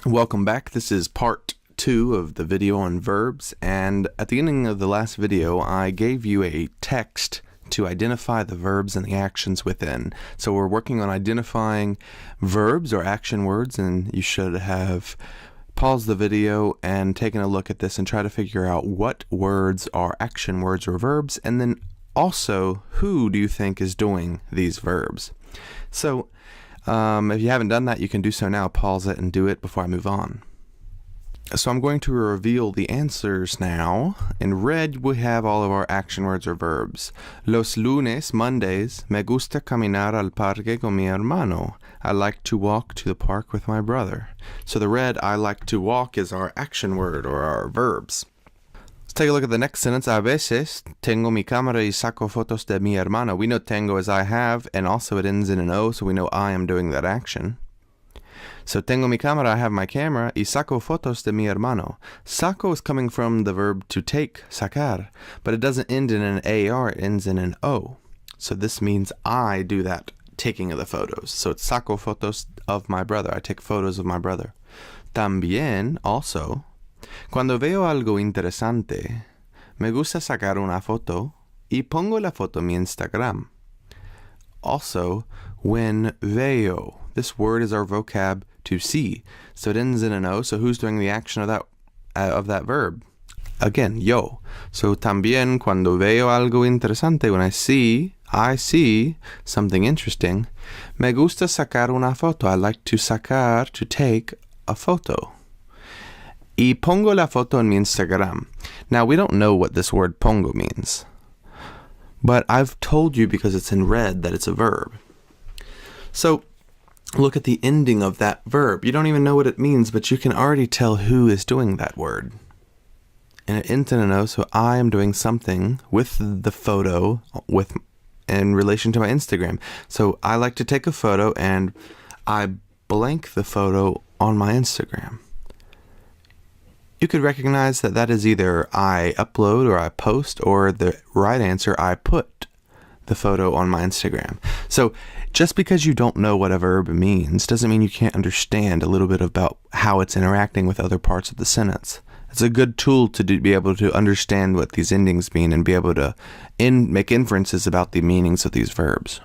Welcome back. This is part 2 of the video on verbs, and at the ending of the last video I gave you a text to identify the verbs and the actions within. So we're working on identifying verbs or action words, and you should have paused the video and taken a look at this and try to figure out what words are action words or verbs, and then also who do you think is doing these verbs. So if you haven't done that, you can do so now. Pause it and do it before I move on. So I'm going to reveal the answers now. In red, we have all of our action words or verbs. Los lunes, Mondays, me gusta caminar al parque con mi hermano. I like to walk to the park with my brother. So the red, I like to walk, is our action word or our verbs. Let's take a look at the next sentence. A veces tengo mi cámara y saco fotos de mi hermano. We know tengo is I have, and also it ends in an O, so we know I am doing that action. So tengo mi cámara, I have my camera, y saco fotos de mi hermano. Saco is coming from the verb to take, sacar, but it doesn't end in an AR, it ends in an O. So this means I do that taking of the photos. So it's saco fotos of my brother. I take photos of my brother. También, also, cuando veo algo interesante, me gusta sacar una foto y pongo la foto en mi Instagram. Also, when veo, this word is our vocab to see, so it ends in an O. So who's doing the action of that verb? Again, yo. So también cuando veo algo interesante, when I see something interesting, me gusta sacar una foto. I like to sacar, to take a photo. Y pongo la foto en mi Instagram. Now we don't know what this word pongo means, but I've told you because it's in red that it's a verb. So look at the ending of that verb. You don't even know what it means, but you can already tell who is doing that word. And it ends in an O, so I am doing something with the photo in relation to my Instagram. So I like to take a photo and I blank the photo on my Instagram. You could recognize that that is either I upload or I post, or the right answer, I put the photo on my Instagram. So just because you don't know what a verb means doesn't mean you can't understand a little bit about how it's interacting with other parts of the sentence. It's a good tool to be able to understand what these endings mean and be able to make inferences about the meanings of these verbs.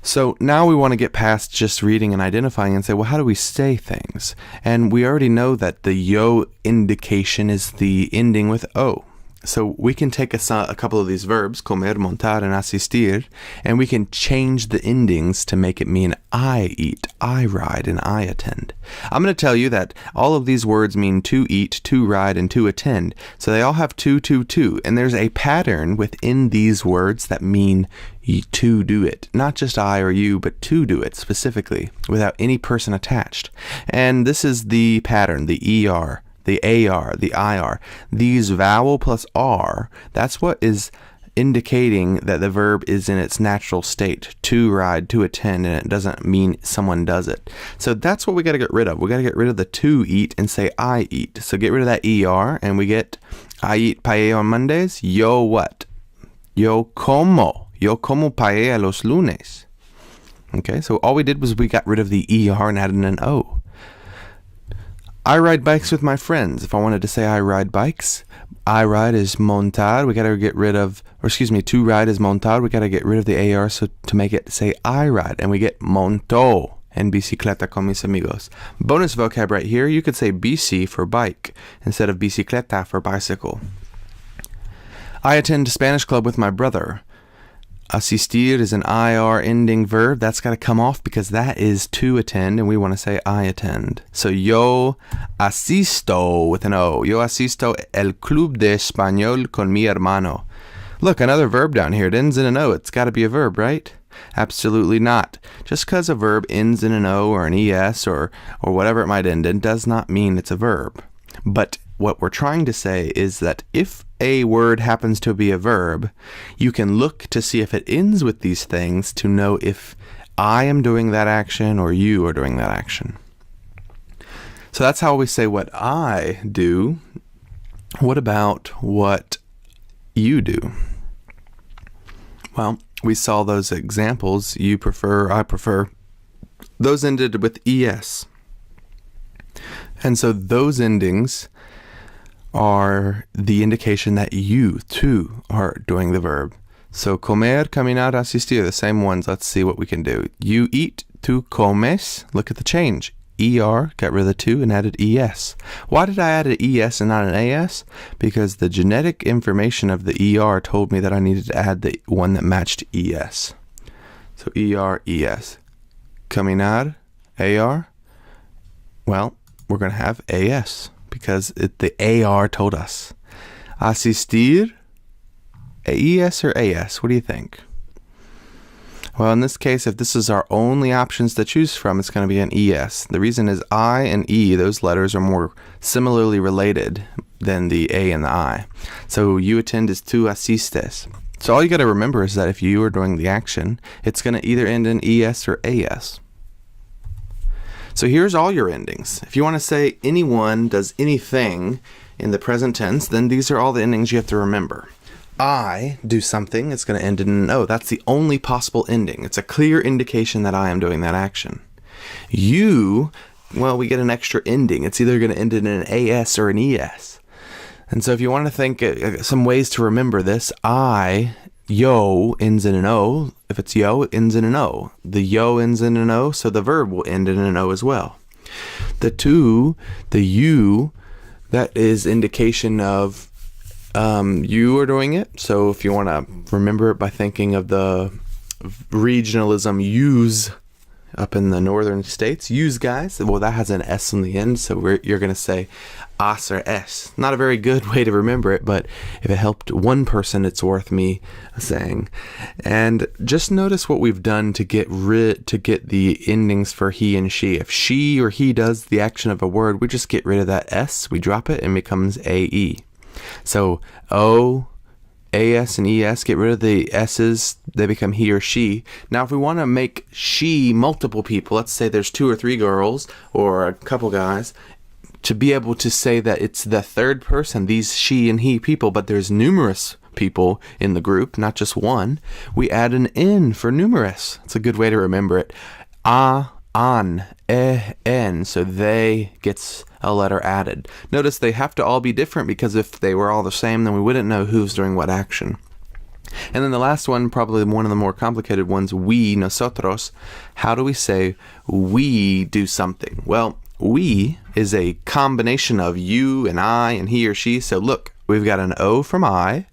So now we want to get past just reading and identifying and say, well, how do we say things? And we already know that the yo indication is the ending with O. So we can take a couple of these verbs, comer, montar, and asistir, and we can change the endings to make it mean I eat, I ride, and I attend. I'm going to tell you that all of these words mean to eat, to ride, and to attend. So they all have to, and there's a pattern within these words that mean to do it. Not just I or you, but to do it specifically, without any person attached. And this is the pattern, the ER. The AR, the IR, these vowel plus R, that's what is indicating that the verb is in its natural state, to ride, to attend, and it doesn't mean someone does it. So that's what we got to get rid of. We got to get rid of the to eat and say I eat. So get rid of that ER and we get I eat paella on Mondays. Yo what? Yo como paella los lunes. Okay, so all we did was we got rid of the ER and added an O. I ride bikes with my friends. If I wanted to say I ride bikes, I ride is montar. We got to get rid of, to ride is montar. We got to get rid of the AR so to make it say I ride. And we get monto en bicicleta con mis amigos. Bonus vocab right here. You could say bici for bike instead of bicicleta for bicycle. I attend Spanish club with my brother. Asistir is an IR ending verb. That's got to come off because that is to attend, and we want to say I attend. So yo asisto with an O. Yo asisto el club de español con mi hermano. Look, another verb down here. It ends in an O. It's got to be a verb, right? Absolutely not. Just because a verb ends in an O or an ES or whatever it might end in does not mean it's a verb. But what we're trying to say is that if a word happens to be a verb, you can look to see if it ends with these things to know if I am doing that action or you are doing that action. So that's how we say what I do. What about what you do? Well, we saw those examples. You prefer, I prefer. Those ended with es. And so those endings are the indication that you, too, are doing the verb. So comer, caminar, asistir, the same ones. Let's see what we can do. You eat, tú comes. Look at the change. ER, got rid of the two and added ES. Why did I add an ES and not an AS? Because the genetic information of the ER told me that I needed to add the one that matched ES. So ER, ES. Caminar, AR. Well, we're going to have AS because the AR told us. Asistir, ES or AS? What do you think? Well, in this case, if this is our only options to choose from, it's going to be an ES. The reason is I and E, those letters are more similarly related than the A and the I. So you attend is tú asistes. So all you got to remember is that if you are doing the action, it's going to either end in ES or AS. So here's all your endings. If you want to say anyone does anything in the present tense, then these are all the endings you have to remember. I do something, it's going to end in an O. That's the only possible ending. It's a clear indication that I am doing that action. You, well, we get an extra ending. It's either going to end in an AS or an ES. And so if you want to think some ways to remember this, yo ends in an O. If it's yo, it ends in an O. The yo ends in an O, so the verb will end in an O as well. The tú, the you, that is indication of you are doing it. So if you want to remember it by thinking of the regionalism use up in the northern states, use guys, well, that has an S on the end, so you're going to say as or es. Not a very good way to remember it, but if it helped one person, it's worth me saying. And just notice what we've done to get the endings for he and she. If she or he does the action of a word, we just get rid of that S, we drop it, and it becomes AE. So O, AS, and ES, get rid of the S's, they become he or she. Now if we want to make she multiple people, let's say there's 2 or 3 girls or a couple guys, to be able to say that it's the third person, these she and he people, but there's numerous people in the group, not just one, we add an N for numerous. It's a good way to remember it. An, en, so they gets a letter added. Notice they have to all be different because if they were all the same, then we wouldn't know who's doing what action. And then the last one, probably one of the more complicated ones, we, nosotros. How do we say we do something? Well, we is a combination of you and I and he or she. So look, we've got an O from I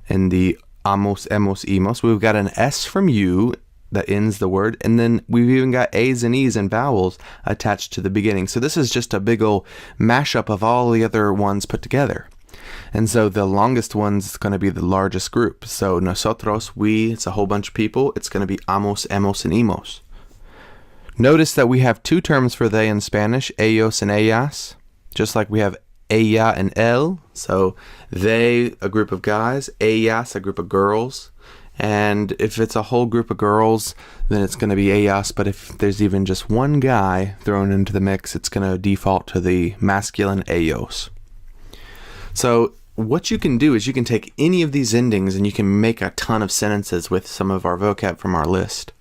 in the amos, hemos, imos. We've got an S from you that ends the word, and then we've even got A's and E's and vowels attached to the beginning. So this is just a big old mashup of all the other ones put together. And so the longest one's going to be the largest group. So nosotros, we, it's a whole bunch of people. It's going to be amos, hemos, and imos. Notice that we have 2 terms for they in Spanish, ellos and ellas, just like we have ella and él. So they, a group of guys, ellas, a group of girls. And if it's a whole group of girls, then it's going to be ellas. But if there's even just one guy thrown into the mix, it's going to default to the masculine ellos. So what you can do is you can take any of these endings and you can make a ton of sentences with some of our vocab from our list.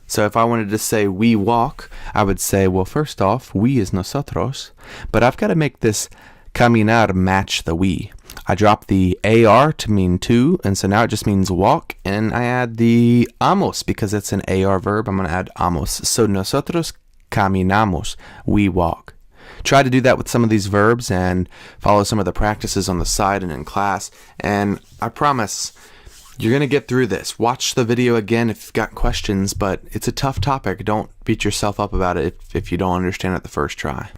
So if I wanted to say we walk, I would say, well, first off, we is nosotros. But I've got to make this caminar match the we. I drop the AR to mean to, and so now it just means walk, and I add the amos because it's an AR verb. I'm going to add amos. So nosotros caminamos, we walk. Try to do that with some of these verbs and follow some of the practices on the side and in class, and I promise you're going to get through this. Watch the video again if you've got questions, but it's a tough topic. Don't beat yourself up about it if you don't understand it the first try.